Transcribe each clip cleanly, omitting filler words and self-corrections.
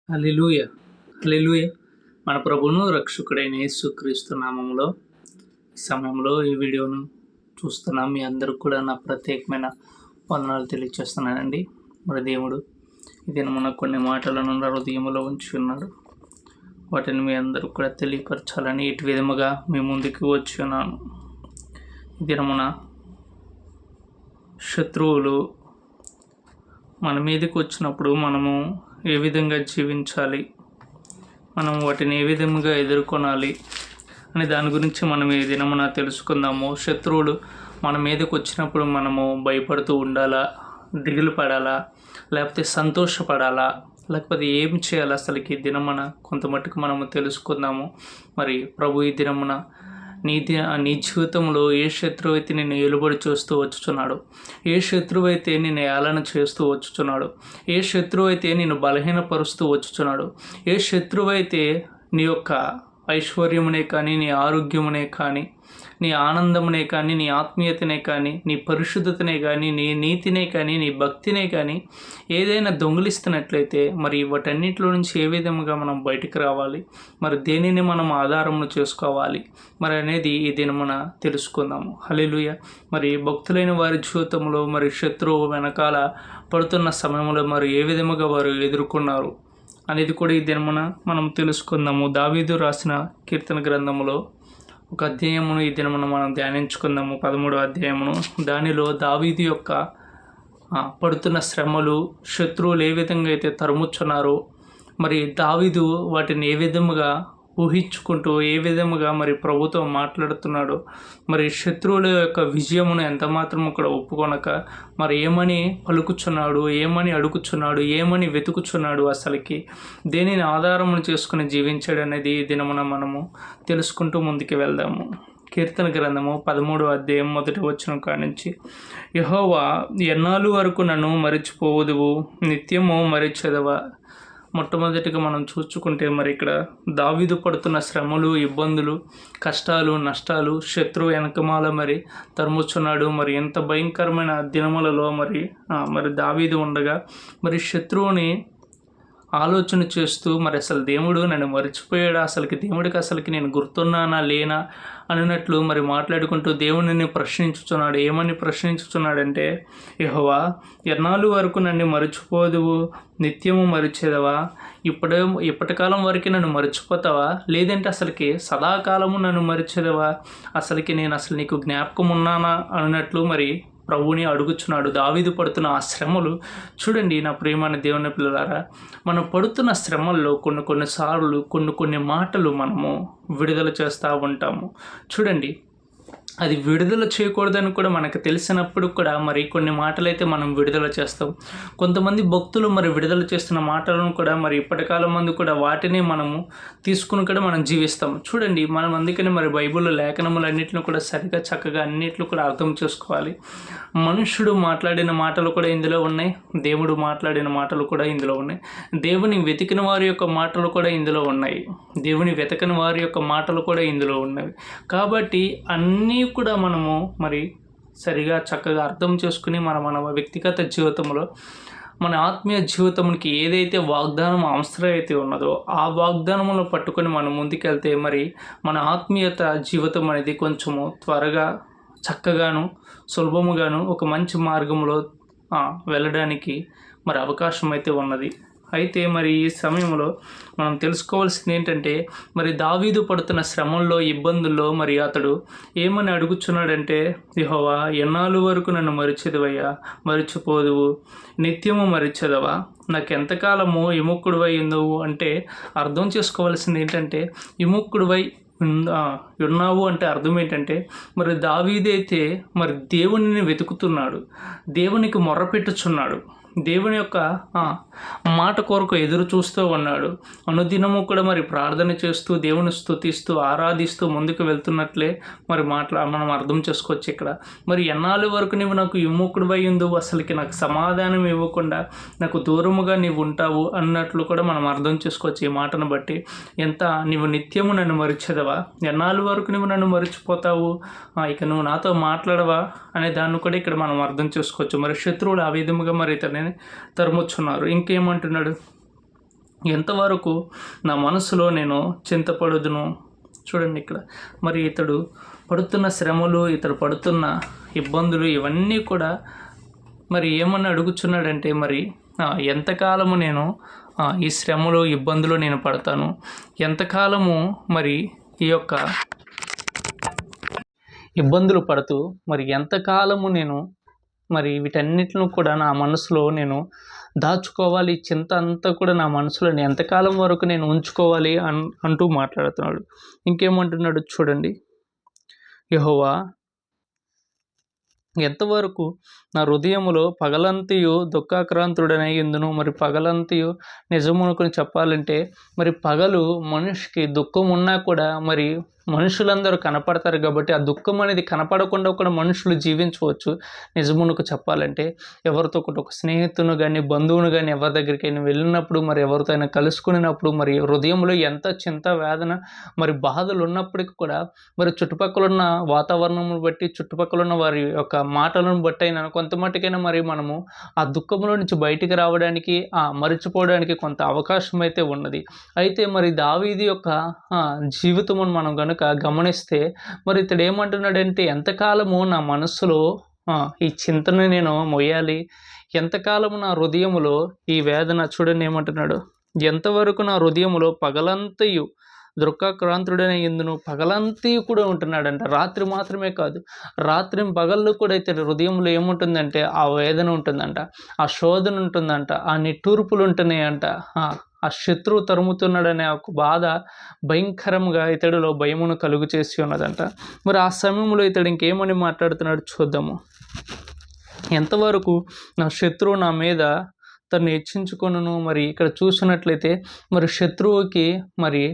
హల్లెలూయా! హల్లెలూయా! మన ప్రభువును, రక్షకుడైన యేసుక్రీస్తు నామములో ఈ సమయంలో ఈ వీడియోను చూస్తున్న మీ అందరికి కూడా నా ప్రత్యేకమైన వందనాలు తెలియజేస్తున్నానండి. మరి దేవుడు ఈ దినమున కొన్ని మాటలను నా హృదయములో ఉంచి ఉన్నాడు. వాటిని మీ అందరికి కూడా తెలియపరచాలని ఇటు విధముగా మీ ముందుకు వచ్చి ఉన్నాను. ఈ దినమున శత్రువులు మన మీదకి వచ్చినప్పుడు మనము ఏ విధంగా జీవించాలి, మనం వాటిని ఏ విధంగా ఎదుర్కొనాలి అనే దాని గురించి మనం ఈ దినమున తెలుసుకుందాము. శత్రువులు మన మీదకి వచ్చినప్పుడు మనము భయపడుతూ ఉండాలా, దిగులు పడాలా, లేకపోతే సంతోషపడాలా, లేకపోతే ఏం చేయాలి అసలుకి ఈ దినమున కొంత మట్టుకు మనము తెలుసుకుందాము. మరి ప్రభు ఈ దినమున నీ జీవితంలో ఏ శత్రువు అయితే నిన్ను ఏలుబడి చేస్తూ వచ్చుచున్నాడు, ఏ శత్రువు అయితే నిన్ను ఏళన చేస్తూ వచ్చుచున్నాడు, ఏ శత్రువు అయితే నిన్ను బలహీనపరుస్తూ వచ్చుచున్నాడు, ఏ శత్రువు అయితే నీ యొక్క ఐశ్వర్యమునే కానీ, నీ ఆరోగ్యమునే కానీ, నీ ఆనందమునే కానీ, నీ ఆత్మీయతనే కానీ, నీ పరిశుద్ధతనే కానీ, నీ నీతినే కానీ, నీ భక్తినే కానీ ఏదైనా దొంగిలిస్తున్నట్లయితే మరి వాటన్నిటిలో నుంచి ఏ విధముగా మనం బయటికి రావాలి, మరి దేనిని మనం ఆధారమును చేసుకోవాలి మరి అనేది ఈ దినమున తెలుసుకుందాము. హల్లెలూయా! మరి భక్తులైన వారి జీవితంలో మరి శత్రువు వెనకాల పడుతున్న సమయంలో మరి ఏ విధముగా వారు ఎదుర్కొన్నారు అనేది కూడా ఈ దినమున మనం తెలుసుకుందాము. దావీదు రాసిన కీర్తన గ్రంథములో ఒక అధ్యాయమును ఈ దినమున మనం ధ్యానించుకుందాము. 13వ అధ్యాయమును. దానిలో దావీదు యొక్క పడుతున్న శ్రమలు, శత్రువులు ఏ విధంగా అయితే తరుముచున్నారో మరి దావీదు వాటిని ఏ విధముగా ఊహించుకుంటూ ఏ విధముగా మరి ప్రభుతో మాట్లాడుతున్నాడో, మరి శత్రువుల యొక్క విజయమును ఎంత మాత్రము కూడా ఒప్పుకొనక మరి ఏమని పలుకుచున్నాడు, ఏమని అడుగుచున్నాడు, ఏమని వెతుకుచున్నాడు, అసలుకి దేనిని ఆధారమును చేసుకుని జీవించాడు అనేది ఈ దినమున మనము తెలుసుకుంటూ ముందుకు వెళ్దాము. కీర్తన గ్రంథము 13వ అధ్యాయం 1వ వచనం కానించి, యెహోవా ఎన్నాళ్ళు వరకు నన్ను మరిచిపోవుదువు, నిత్యము మరిచెదవా. మొట్టమొదటిగా మనం చూసుకుంటే మరి ఇక్కడ దావీదు పడుతున్న శ్రమలు, ఇబ్బందులు, కష్టాలు, నష్టాలు, శత్రువు వెనకమాల మరి తరుముచున్నాడు. మరి ఎంత భయంకరమైన దినములలో మరి దావీదు ఉండగా మరి శత్రువుని ఆలోచన చేస్తూ మరి అసలు దేవుడు నన్ను మర్చిపోయాడా, దేవుడికి అసలుకి నేను గుర్తున్నానా లేనా అన్నట్లు మరి మాట్లాడుకుంటూ దేవుడిని ప్రశ్నించుచున్నాడు. ఏమని ప్రశ్నించుచున్నాడంటే, యెహోవా ఎన్నాళ్ళు వరకు నన్ను మర్చిపోదువు, నిత్యము మరిచేదవా. ఇప్పటి కాలం వరకు నన్ను మర్చిపోతావా, లేదంటే అసలుకి సదాకాలము నన్ను మరిచేదవా, నేను నీకు జ్ఞాపకం ఉన్నానా అన్నట్లు మరి ప్రభువుని అడుగుచున్నాడు. దావీదు పడుతున్న ఆ శ్రమలు చూడండి నా ప్రియమైన దేవుని పిల్లలారా. మనం పడుతున్న శ్రమల్లో కొన్నిసార్లు కొన్ని మాటలు మనము విడుదల చేస్తూ ఉంటాము. చూడండి, అది విడుదల చేయకూడదని కూడా మనకు తెలిసినప్పుడు కూడా మరి కొన్ని మాటలైతే మనం విడుదల చేస్తాం. కొంతమంది భక్తులు మరి విడుదల చేస్తున్న మాటలను కూడా మరి ఇప్పటి కాలం మంది కూడా వాటిని మనము తీసుకుని కూడా మనం జీవిస్తాం. చూడండి, మనం అందుకని మరి బైబిల్లో లేఖనములన్నింటిని కూడా సరిగా చక్కగా అన్నింటిని కూడా అర్థం చేసుకోవాలి. మనుషుడు మాట్లాడిన మాటలు కూడా ఇందులో ఉన్నాయి, దేవుడు మాట్లాడిన మాటలు కూడా ఇందులో ఉన్నాయి, దేవుని వెతికిన వారి యొక్క మాటలు కూడా ఇందులో ఉన్నాయి, దేవుని వెతకని వారి యొక్క మాటలు కూడా ఇందులో ఉన్నవి. కాబట్టి అన్నీ కూడా మనము మరి సరిగా చక్కగా అర్థం చేసుకుని మన వ్యక్తిగత జీవితంలో, మన ఆత్మీయ జీవితానికి ఏదైతే వాగ్దానం అవసరం అయితే ఉన్నదో ఆ వాగ్దానములను పట్టుకొని మనం ముందుకెళ్తే మరి మన ఆత్మీయత జీవితం అనేది కొంచెము త్వరగా, చక్కగాను, సులభముగాను ఒక మంచి మార్గంలో వెళ్ళడానికి మరి అవకాశం అయితే ఉన్నది. అయితే మరి ఈ సమయంలో మనం తెలుసుకోవాల్సింది ఏంటంటే, మరి దావీదు పడుతున్న శ్రమంలో, ఇబ్బందుల్లో మరి అతడు ఏమని అడుగుచున్నాడంటే, యెహోవా ఎన్నాళ్ళు వరకు నన్ను మరిచెదవయ్యా, మరిచిపోదువు, నిత్యము మరిచెదవా, నాకెంతకాలము విముక్తుడివై ఉందువు. అంటే అర్థం చేసుకోవాల్సింది ఏంటంటే, విముక్తుడివై ఉన్నావు అంటే అర్థం ఏంటంటే, మరి దావీదైతే మరి దేవునిని వెతుకుతున్నాడు, దేవునికి మొర్రపెట్టుచున్నాడు, దేవుని యొక్క మాట కొరకు ఎదురు చూస్తూ ఉన్నాడు. అనుదినము కూడా మరి ప్రార్థన చేస్తూ, దేవుని స్తుతిస్తూ, ఆరాధిస్తూ ముందుకు వెళ్తున్నట్లే మరి మనం అర్థం చేసుకోవచ్చు. ఇక్కడ మరి ఎన్నాళ్ళ వరకు నీవు నాకు విముఖుడివై ఉందువు, నాకు సమాధానం ఇవ్వకుండా నాకు దూరముగా నీవు ఉంటావు అన్నట్లు కూడా మనం అర్థం చేసుకోవచ్చు. ఈ మాటను బట్టి నీవు నిత్యము నన్ను మరిచెదవా, ఎన్నాళ్ళ వరకు నువ్వు నన్ను మరిచిపోతావు, ఇక నువ్వు నాతో మాట్లాడవా అనే దాన్ని కూడా ఇక్కడ మనం అర్థం చేసుకోవచ్చు. మరి శత్రువులు ఆ విధముగా మరి ఇతన్ని తరుముచున్నారు. ఇంకేమంటున్నాడు, ఎంతవరకు నా మనసులో నేను చింతపడుదును. చూడండి ఇక్కడ మరి ఇతడు పడుతున్న శ్రమలు, ఇతడు పడుతున్న ఇబ్బందులు ఇవన్నీ కూడా మరి ఏమని అడుగుచున్నాడంటే మరి ఎంతకాలము నేను ఈ శ్రమలు ఇబ్బందులు నేను పడతాను, ఎంతకాలము మరి ఈ యొక్క ఇబ్బందులు పడుతూ మరి ఎంతకాలము నేను మరి వీటన్నిటిని కూడా నా మనసులో నేను దాచుకోవాలి, చింత అంతా కూడా నా మనసులో ఎంతకాలం వరకు నేను ఉంచుకోవాలి అంటూ మాట్లాడుతున్నాడు. ఇంకేమంటున్నాడు చూడండి, యెహోవా ఎంతవరకు నా హృదయములో పగలంతయు దుఃఖాక్రాంతుడనై ఇందును. మరి పగలంతయు నిజమునుకుని చెప్పాలంటే మరి పగలు మనిషికి దుఃఖం ఉన్నా కూడా మరి మనుషులందరూ కనపడతారు కాబట్టి ఆ దుఃఖం అనేది కనపడకుండా కూడా మనుషులు జీవించవచ్చు. నిజమునకు చెప్పాలంటే ఎవరితో ఒక స్నేహితును కానీ బంధువును కానీ ఎవరి దగ్గరికైనా వెళ్ళినప్పుడు మరి ఎవరితో అయినా కలుసుకున్నప్పుడు మరి హృదయంలో ఎంత చింత వేదన మరి బాధలు ఉన్నప్పటికీ కూడా మరి చుట్టుపక్కల ఉన్న వాతావరణం బట్టి చుట్టుపక్కల ఉన్న వారి యొక్క మాటలను బట్టి అయినా కొంత మట్టుకైనా మరి మనము ఆ దుఃఖంలో నుంచి బయటికి రావడానికి మరిచిపోవడానికి కొంత అవకాశం అయితే ఉన్నది. అయితే మరి దావీదు యొక్క జీవితమును మనం కనుక గమనిస్తే మరి ఇతడు ఏమంటున్నాడంటే ఎంతకాలము నా మనస్సులో ఈ చింతను నేను మొయ్యాలి, ఎంతకాలము నా హృదయములో ఈ వేదన. చూడండి ఏమంటున్నాడు, ఎంతవరకు నా హృదయములో పగలంతయు దుఃఖాక్రాంతుడనే ఇందును. పగలంతయు కూడా ఉంటున్నాడంట, రాత్రి మాత్రమే కాదు, రాత్రి పగళ్ళు కూడా అయితే హృదయంలో ఏముంటుందంటే ఆ వేదన ఉంటుందంట, ఆ శోధన ఉంటుందంట, ఆ నిట్టూర్పులు ఉంటున్నాయంట, ఆ శత్రువు తరుముతున్నాడనే ఒక బాధ భయంకరంగా ఇతడిలో భయమును కలుగు చేసి ఉన్నదంట. మరి ఆ సమయంలో ఇతడు ఇంకేమని మాట్లాడుతున్నాడు చూద్దాము. ఎంతవరకు నా శత్రువు నా మీద తను హెచ్చించుకొనును. మరి ఇక్కడ చూసినట్లయితే మరి శత్రువుకి మరి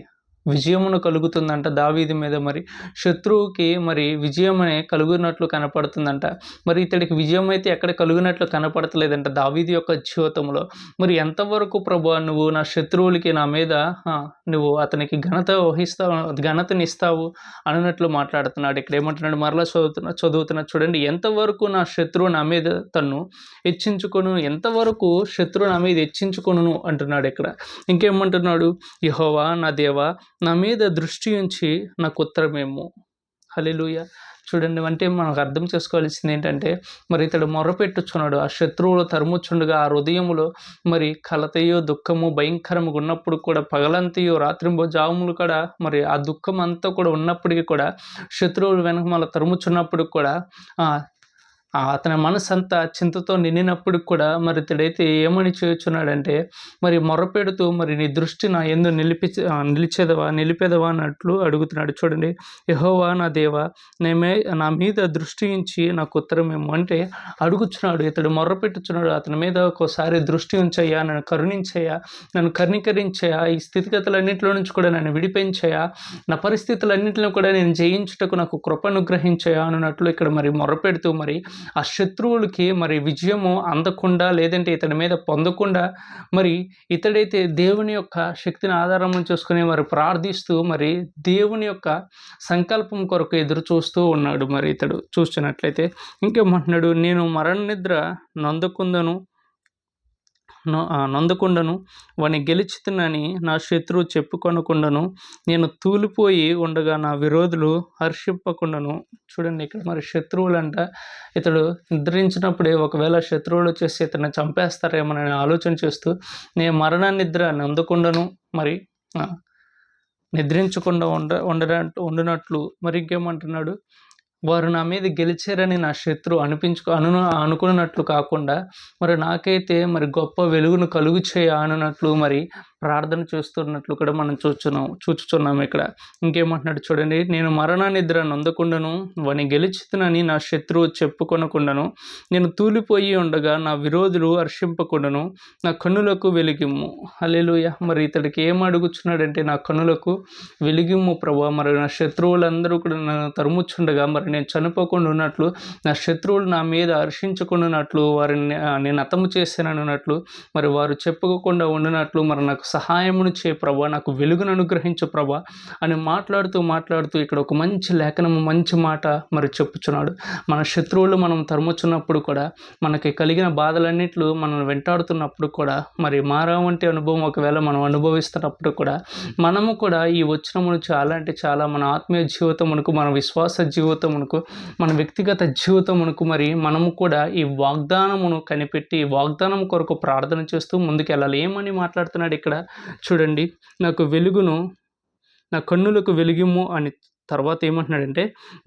విజయమును కలుగుతుందంట దావీదు మీద. మరి శత్రువుకి మరి విజయమనే కలుగునట్లు కనపడుతుందంట. మరి ఇతడికి విజయం అయితే ఎక్కడ కలుగునట్లు కనపడతలేదంట దావీదు యొక్క జీవితంలో. మరి ఎంతవరకు ప్రభువా నువ్వు నా శత్రువులకి నా మీద నువ్వు అతనికి ఘనతనిస్తావు అన్నట్లు మాట్లాడుతున్నాడు. ఇక్కడ ఏమంటున్నాడు, మరలా చదువుతున్నా చూడండి, ఎంతవరకు నా శత్రువు నా మీద తన్ను హెచ్చించుకొను, ఎంతవరకు శత్రువు నా మీద హెచ్చించుకొను అంటున్నాడు. ఇక్కడ ఇంకేమంటున్నాడు, యెహోవా నా దేవా నా మీద దృష్టి ఉంచి నాకు ఉత్తరమేమో. హల్లెలూయా. చూడండి, అంటే మనకు అర్థం చేసుకోవాల్సింది ఏంటంటే మరి ఇతడు మొర్రపెట్టుచున్నాడు, ఆ శత్రువులు తరుముచుండగా ఆ హృదయములో మరి కలతయో దుఃఖము భయంకరముగా ఉన్నప్పుడు కూడా పగలంతయో రాత్రింబో జాములు కూడా మరి ఆ దుఃఖం అంతా కూడా ఉన్నప్పటికీ కూడా శత్రువులు వెనక మళ్ళీ తరుముచున్నప్పుడు కూడా అతని మనసు అంతా చింతతో నిండినప్పుడు కూడా మరి ఇతడైతే ఏమని చేయుచున్నాడంటే మరి మొర్రపెడుతూ మరి నీ దృష్టి నా యందు నిలిపేదవా అన్నట్లు అడుగుతున్నాడు. చూడండి, యెహోవా నా దేవా నా మీద దృష్టి ఉంచి నాకు ఉత్తరమేమో అంటే అడుగుచున్నాడు. ఇతడు మొర్రపెట్టుచున్నాడు, అతని మీద ఒకసారి దృష్టి ఉంచయ్యా, నన్ను కరుణించయ్యా, నన్ను కర్ణీకరించయ్యా, ఈ స్థితిగతులన్నింటిలో నుంచి కూడా నన్ను విడిపించయ్యా, నా పరిస్థితులన్నింటిలో కూడా నేను జయించుటకు నాకు కృపనుగ్రహించయ్యా అన్నట్లు ఇక్కడ మరి మొర్రపెడుతూ మరి ఆ శత్రువులకి మరి విజయము అందకుండా లేదంటే ఇతడి మీద పొందకుండా మరి ఇతడైతే దేవుని యొక్క శక్తిని ఆధారం చేసుకుని మరి ప్రార్థిస్తూ మరి దేవుని యొక్క సంకల్పం కొరకు ఎదురు చూస్తూ ఉన్నాడు. మరి ఇతడు చూస్తున్నట్లయితే ఇంకేమంటున్నాడు, నేను మరణ నిద్ర నొందకుండను, వాని గెలిచితునని నా శత్రువు చెప్పుకొనకుండాను, నేను తూలిపోయి ఉండగా నా విరోధులు హర్షింపకుండాను. చూడండి, ఇక్కడ మరి శత్రువులంట ఇతడు నిద్రించినప్పుడే ఒకవేళ శత్రువులు వచ్చేసి ఇతన్ని చంపేస్తారేమోనని ఆలోచన చేస్తూ నేను మరణ నిద్ర నొందకుండాను మరి నిద్రించకుండా ఉండనట్లు మరి ఇంకేమంటున్నాడు, వారు నా మీద గెలిచారని నా శత్రువు అనుకున్నట్లు కాకుండా మరి నాకైతే మరి గొప్ప వెలుగును కలుగు చేయనట్లు మరి ప్రార్థన చేస్తున్నట్లు కూడా మనం చూచుచున్నాం. ఇక్కడ ఇంకేమంటున్నాడు చూడండి, నేను మరణ నిద్ర నొందకుండాను, వాని గెలిచితునని నా శత్రువు చెప్పుకొనకుండాను, నేను తూలిపోయి ఉండగా నా విరోధులు హర్షింపకుండాను, నా కన్నులకు వెలిగిమ్ము. హల్లెలూయా. మరి ఇతడికి ఏం అడుగుచున్నాడంటే నా కన్నులకు వెలిగిమ్ము ప్రభువా, మరి నా శత్రువులందరూ కూడా నన్ను తరుముచుండగా మరి నేను చనిపోకుండా ఉన్నట్లు, నా శత్రువులు నా మీద హర్షించకుండా వారిని నేను అతము చేశానన్నట్లు, మరి వారు చెప్పుకోకుండా ఉండినట్లు మరి నాకు సహాయమును చేయ ప్రభా, నాకు వెలుగును అనుగ్రహించు ప్రభా అని మాట్లాడుతూ ఇక్కడ ఒక మంచి లేఖనము, మంచి మాట మరి చెప్పుచున్నాడు. మన శత్రువులు మనం తరుముచున్నప్పుడు కూడా, మనకి కలిగిన బాధలన్నిట్లు మనం వెంటాడుతున్నప్పుడు కూడా, మరి మారా వంటి అనుభవం ఒకవేళ మనం అనుభవిస్తున్నప్పుడు కూడా, మనము కూడా ఈ వచనమును చాలా అంటే చాలా మన ఆత్మీయ జీవితమునకు, మన విశ్వాస జీవితమునకు, మన వ్యక్తిగత జీవితమునకు మరి మనము కూడా ఈ వాగ్దానమును కనిపెట్టి వాగ్దానం కొరకు ప్రార్థన చేస్తూ ముందుకెళ్ళాలి. ఏమని మాట్లాడుతున్నాడు ఇక్కడ చూడండి, నాకు వెలుగును, నా కన్నులకు వెలుగిమ్ము అని. తర్వాత ఏమంటున్నాడంటే,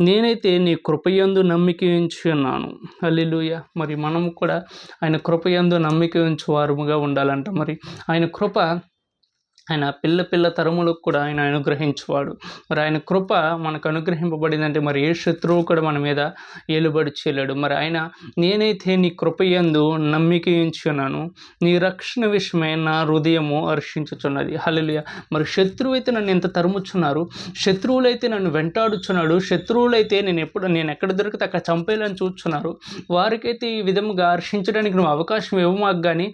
నేనైతే నీ కృపయందు నమ్మిక ఉంచి ఉన్నాను. హల్లెలూయా. మరి మనము కూడా ఆయన కృపయందు నమ్మిక ఉంచు వారముగా ఉండాలంట. మరి ఆయన కృప ఆయన పిల్ల తరములకు కూడా ఆయన అనుగ్రహించువాడు. మరి ఆయన కృప మనకు అనుగ్రహింపబడిందంటే మరి ఏ శత్రువు కూడా మన మీద ఏలుబడి చేయలేడు. మరి ఆయన నేనైతే నీ కృపయందు నమ్మిక ఉంచున్నాను, నీ రక్షణ విషయమై నా హృదయము హర్షించుచున్నది. హల్లెలూయా. మరి శత్రువు అయితే నన్ను ఎంత తరుముచున్నారు, శత్రువులైతే నన్ను వెంటాడుచున్నాడు, శత్రువులైతే నేను ఎక్కడ దొరికితే అక్కడ చంపేయాలని చూస్తున్నారు. వారికైతే ఈ విధముగా హర్షించడానికి నువ్వు అవకాశం ఇవ్వమాకు, కానీ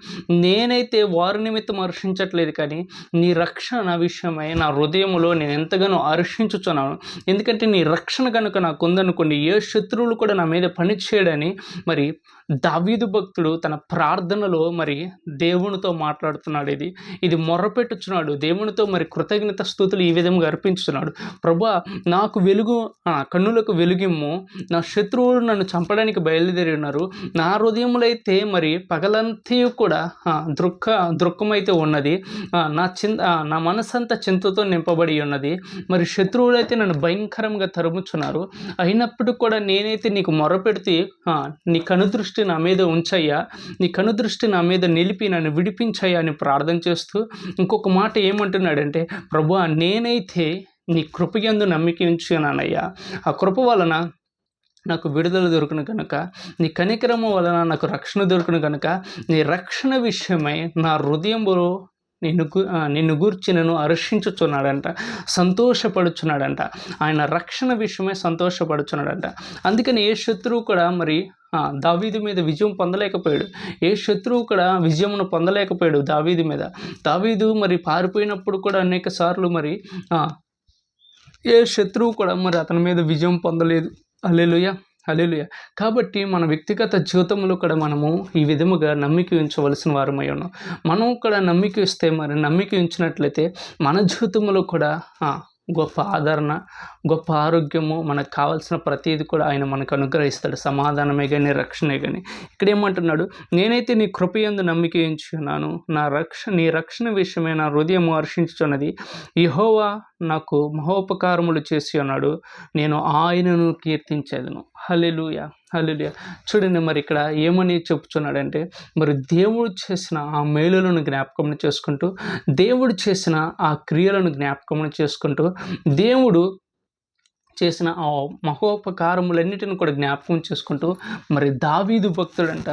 నేనైతే వారి నిమిత్తం హర్షించట్లేదు, కానీ నీ రక్షణ విషయమై నా హృదయంలో నేను ఎంతగానో హర్షించుచున్నాను. ఎందుకంటే నీ రక్షణ కనుక నాకు ఉందనుకోండి, ఏ శత్రువులు కూడా నా మీద పని చేయడని మరి దావీదు భక్తుడు తన ప్రార్థనలో మరి దేవునితో మాట్లాడుతున్నాడు. ఇది మొర్రపెట్టుచున్నాడు దేవునితో. మరి కృతజ్ఞత స్తుతులు ఈ విధంగా అర్పించుతున్నాడు. ప్రభువా, నాకు వెలుగు, కన్నులకు వెలుగిమ్ము, నా శత్రువులు నన్ను చంపడానికి బయలుదేరి ఉన్నారు, నా హృదయములో అయితే మరి పగలంతా కూడా దుఃఖమైతే ఉన్నది, నా మనసంతా చింతతో నింపబడి ఉన్నది. మరి శత్రువులైతే నన్ను భయంకరంగా తరుముచున్నారు. అయినప్పుడు కూడా నేనైతే నీకు మొర్రపెడితే నీ కనుదృష్టి నా మీద ఉంచయ్యా, నీ కనుదృష్టి నా మీద నిలిపి నన్ను విడిపించయ్యా అని ప్రార్థన చేస్తూ ఇంకొక మాట ఏమంటున్నాడంటే, ప్రభువా, నేనైతే నీ కృపయందు నమ్మిక ఉంచున్నానయ్యా, ఆ కృప వలన నాకు విడుదల దొరుకును కనుక, నీ కనికరము వలన నాకు రక్షణ దొరుకును కనుక, నీ రక్షణ విషయమై నా హృదయంలో నిన్ను గూర్చి నన్ను హర్షించుచున్నాడంట, సంతోషపడుచున్నాడంట. ఆయన రక్షణ విషయమై సంతోషపడుచున్నాడంట. అందుకని ఏ శత్రువు కూడా మరి దావీదు మీద విజయం పొందలేకపోయాడు. ఏ శత్రువు కూడా విజయమును పొందలేకపోయాడు దావీదు మీద. దావీదు మరి పారిపోయినప్పుడు కూడా అనేక సార్లు మరి ఏ శత్రువు కూడా మరి అతని మీద విజయం పొందలేదు. హల్లెలూయా, హల్లెలూయా. కాబట్టి మన వ్యక్తిగత జీవితంలో కూడా మనము ఈ విధముగా నమ్మిక ఉంచవలసిన వారమై ఉన్నాం. మనం కూడా నమ్మిక ఇస్తే, మరి నమ్మిక ఉంచినట్లయితే మన జీవితంలో కూడా గొప్ప ఆదరణ, గొప్ప ఆరోగ్యము, మనకు కావాల్సిన ప్రతిదీ కూడా ఆయన మనకు అనుగ్రహిస్తాడు. సమాధానమే కానీ రక్షణే కానీ. ఇక్కడ ఏమంటున్నాడు, నేనైతే నీ కృపయందు నమ్మిక ఉంచున్నాను, నీ రక్షణ విషయమే నా హృదయం హర్షించుచున్నది. యెహోవా నాకు మహోపకారములు చేసి ఉన్నాడు, నేను ఆయనను కీర్తించేదను. హల్లెలూయా, హల్లెలూయా. చూడండి, మరి ఇక్కడ ఏమని చెప్పుచున్నాడంటే, మరి దేవుడు చేసిన ఆ మేలులను జ్ఞాపకం చేసుకుంటూ, దేవుడు చేసిన ఆ క్రియలను జ్ఞాపకం చేసుకుంటూ, దేవుడు చేసిన ఆ మహోపకారములన్నిటిని కూడా జ్ఞాపకం చేసుకుంటూ మరి దావీదు భక్తుడంట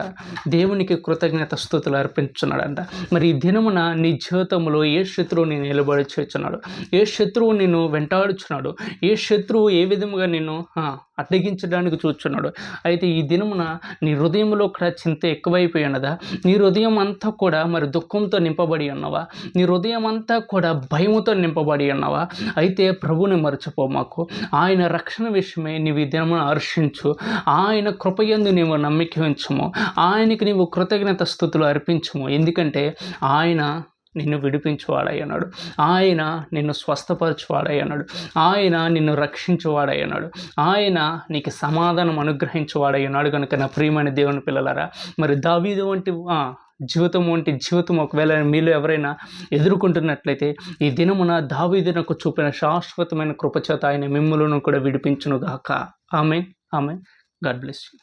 దేవునికి కృతజ్ఞత స్తుతులు అర్పించున్నాడంట. మరి ఈ దినమున నీ జీవితంలో ఏ శత్రువు నేను నిలబడి చేస్తున్నాడు, ఏ శత్రువు నిన్ను వెంటాడుచున్నాడు, ఏ శత్రువు ఏ విధముగా నిన్ను అడ్డగించడానికి చూస్తున్నాడు. అయితే ఈ దినమున నీ హృదయంలో కూడా చింత ఎక్కువైపోయి ఉన్నదా? నీ హృదయం అంతా కూడా మరి దుఃఖంతో నింపబడి ఉన్నవా? నీ హృదయం అంతా కూడా భయముతో నింపబడి ఉన్నవా? అయితే ప్రభుని మరచిపోమాకు. ఆయన రక్షణ విషయమై నీవు ఈ దినమున హర్షించు. ఆయన కృపయందు నీవు నమ్మిక ఉంచుము. ఆయనకి నీవు కృతజ్ఞత స్తుతులు అర్పించుము. ఎందుకంటే ఆయన నిన్ను విడిపించువాడై అన్నాడు, ఆయన నిన్ను స్వస్థపరచువాడై అన్నాడు, ఆయన నిన్ను రక్షించువాడై అన్నాడు, ఆయన నీకు సమాధానం అనుగ్రహించువాడై ఉన్నాడు. కనుక నా ప్రియమైన దేవుని పిల్లలారా, మరి దావీదు వంటి జీవితం ఒకవేళ మీలో ఎవరైనా ఎదుర్కొంటున్నట్లయితే ఈ దినమున దావీదునకు చూపిన శాశ్వతమైన కృపచేత ఆయన మిమ్ములను కూడా విడిపించునుగాక. ఆమేన్, ఆమేన్. God bless you.